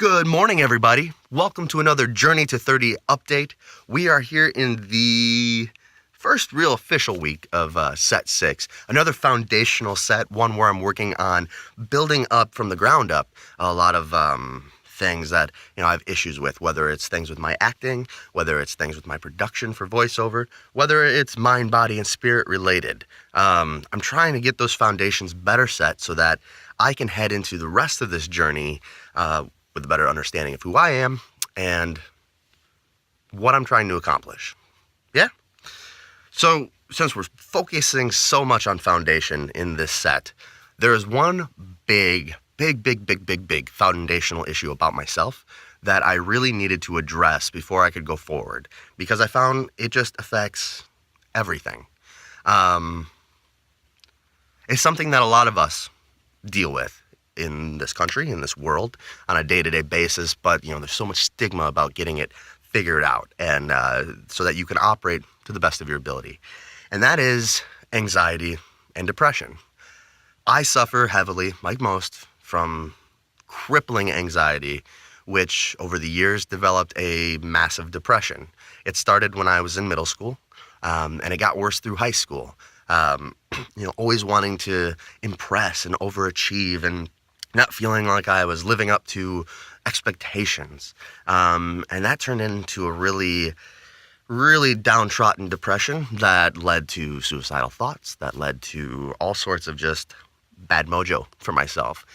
Good morning, everybody. Welcome to another Journey to 30 update. We are here in the first real official week of set 6, another foundational set, one where I'm working on building up from the ground up a lot of things that I have issues with, whether it's things with my acting, whether it's things with my production for voiceover, whether it's mind, body, and spirit related. I'm trying to get those foundations better set so that I can head into the rest of this journey with a better understanding of who I am and what I'm trying to accomplish. Yeah? So, since we're focusing so much on foundation in this set, there is one big foundational issue about myself that I really needed to address before I could go forward, because I found it just affects everything. It's something that a lot of us deal with in this country, in this world, on a day-to-day basis, but there's so much stigma about getting it figured out, and so that you can operate to the best of your ability. And that is anxiety and depression. I suffer heavily, like most, from crippling anxiety, which over the years developed a massive depression. It started when I was in middle school, and it got worse through high school. Always wanting to impress and overachieve and not feeling like I was living up to expectations. And that turned into a really downtrodden depression that led to suicidal thoughts, that led to all sorts of just bad mojo for myself.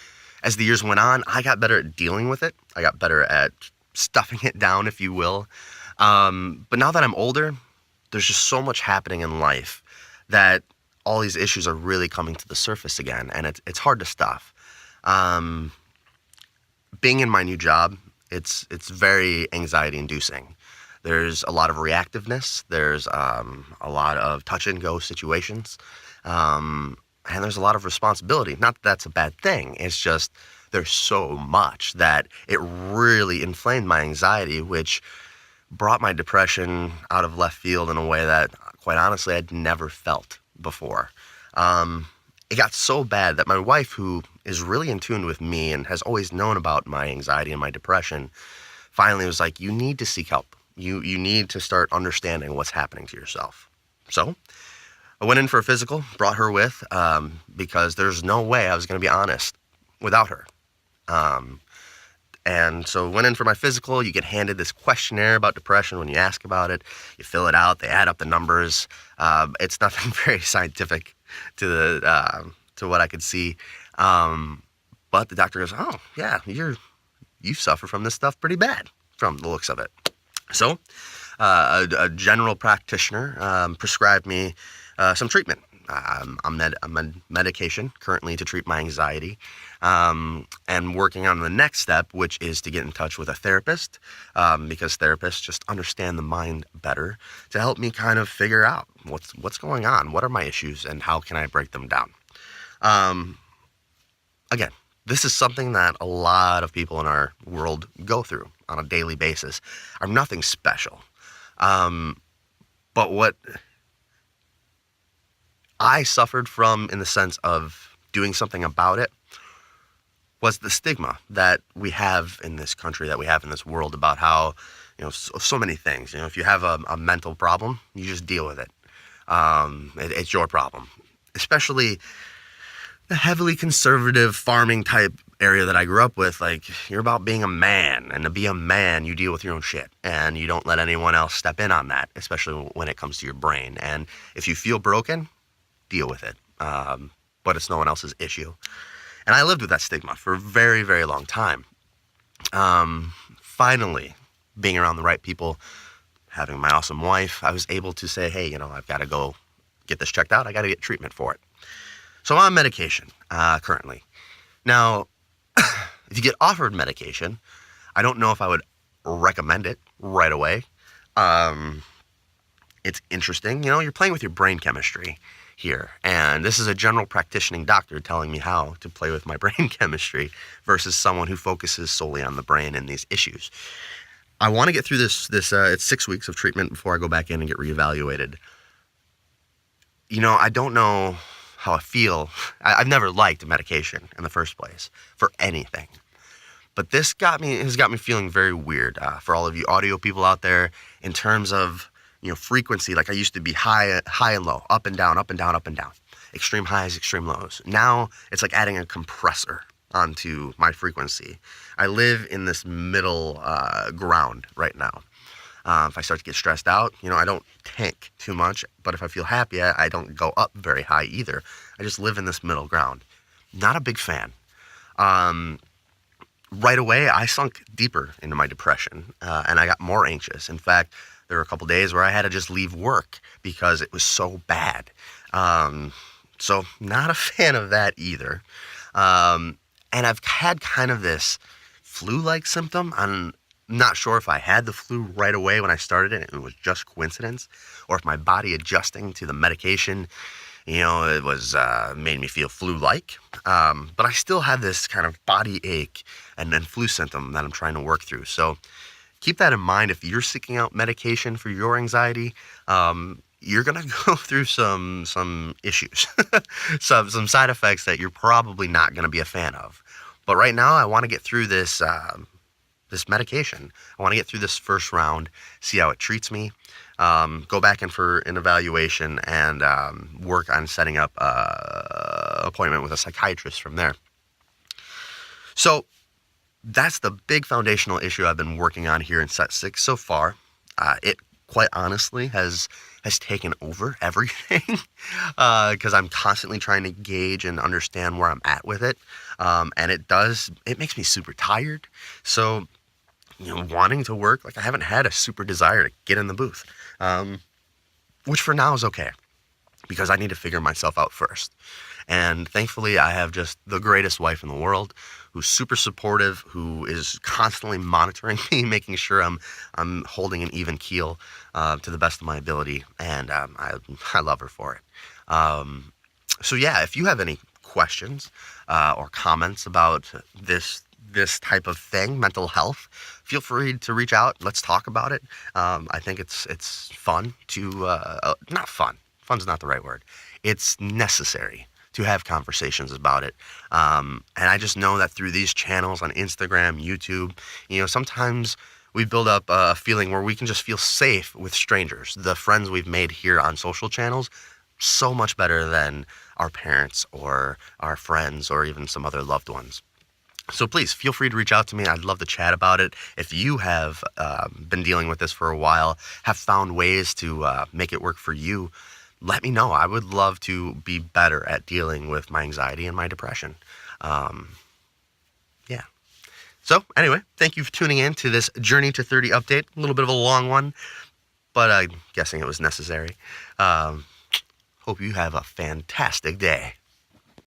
As the years went on, I got better at dealing with it. I got better at stuffing it down, if you will. But now that I'm older, there's just so much happening in life that all these issues are really coming to the surface again, and it's hard to stuff. Being in my new job, it's very anxiety-inducing. There's a lot of reactiveness. There's a lot of touch-and-go situations, and there's a lot of responsibility. Not that that's a bad thing. It's just there's so much that it really inflamed my anxiety, which brought my depression out of left field in a way that, quite honestly, I'd never felt before. It got so bad that my wife, who is really in tune with me and has always known about my anxiety and my depression, finally was like, you need to seek help. You need to start understanding what's happening to yourself. So I went in for a physical, brought her with, because there's no way I was going to be honest without her. And so went in for my physical. You get handed this questionnaire about depression when you ask about it. You fill it out. They add up the numbers. It's nothing very scientific to what I could see. But the doctor goes, oh, yeah, you suffer from this stuff pretty bad from the looks of it. So a general practitioner prescribed me some treatment. I'm on medication currently to treat my anxiety, and working on the next step, which is to get in touch with a therapist, because therapists just understand the mind better to help me kind of figure out what's going on, what are my issues, and how can I break them down. Again, this is something that a lot of people in our world go through on a daily basis. I'm nothing special, but what I suffered from, in the sense of doing something about it, was the stigma that we have in this country, that we have in this world, about how, so many things. If you have a mental problem, you just deal with it. It's your problem. Especially the heavily conservative farming type area that I grew up with. Like, you're about being a man, and to be a man, you deal with your own shit, and you don't let anyone else step in on that, especially when it comes to your brain. And if you feel broken, deal with it, but it's no one else's issue. And I lived with that stigma for a very, very long time. Finally, being around the right people, having my awesome wife, I was able to say, hey, I've got to go get this checked out. I got to get treatment for it. So I'm on medication currently. Now, if you get offered medication, I don't know if I would recommend it right away. It's interesting. You're playing with your brain chemistry here. And this is a general practicing doctor telling me how to play with my brain chemistry versus someone who focuses solely on the brain and these issues. I want to get through this it's 6 weeks of treatment before I go back in and get reevaluated. I don't know how I feel. I've never liked medication in the first place for anything. But this has got me feeling very weird. For all of you audio people out there, in terms of frequency, like I used to be high and low, up and down, up and down, up and down, extreme highs, extreme lows. Now it's like adding a compressor onto my frequency. I live in this middle ground right now. If I start to get stressed out, I don't tank too much, but if I feel happy, I don't go up very high either. I just live in this middle ground. Not a big fan. Right away, I sunk deeper into my depression, and I got more anxious. In fact, there were a couple days where I had to just leave work because it was so bad. So not a fan of that either. And I've had kind of this flu-like symptom. I'm not sure if I had the flu right away when I started it, and it was just coincidence, or if my body adjusting to the medication, it was made me feel flu-like. But I still have this kind of body ache and flu symptom that I'm trying to work through. So keep that in mind. If you're seeking out medication for your anxiety, you're going to go through some issues, some side effects that you're probably not going to be a fan of. But right now, I want to get through this medication. I want to get through this first round, see how it treats me, go back in for an evaluation, and work on setting up an appointment with a psychiatrist from there. So that's the big foundational issue I've been working on here in set 6 so far. It quite honestly has taken over everything because I'm constantly trying to gauge and understand where I'm at with it. And it makes me super tired. So, wanting to work, like I haven't had a super desire to get in the booth, which for now is okay because I need to figure myself out first. And thankfully, I have just the greatest wife in the world who's super supportive, who is constantly monitoring me, making sure I'm holding an even keel to the best of my ability. And I love her for it. So yeah, if you have any questions or comments about this type of thing, mental health, feel free to reach out. Let's talk about it. I think it's fun to, not fun. Fun's not the right word. It's necessary to have conversations about it. And I just know that through these channels on Instagram, YouTube, sometimes we build up a feeling where we can just feel safe with strangers. The friends we've made here on social channels, so much better than our parents or our friends or even some other loved ones. So please feel free to reach out to me. I'd love to chat about it. If you have been dealing with this for a while, have found ways to make it work for you, let me know. I would love to be better at dealing with my anxiety and my depression. Yeah. So anyway, thank you for tuning in to this Journey to 30 update. A little bit of a long one, but I'm guessing it was necessary. Hope you have a fantastic day.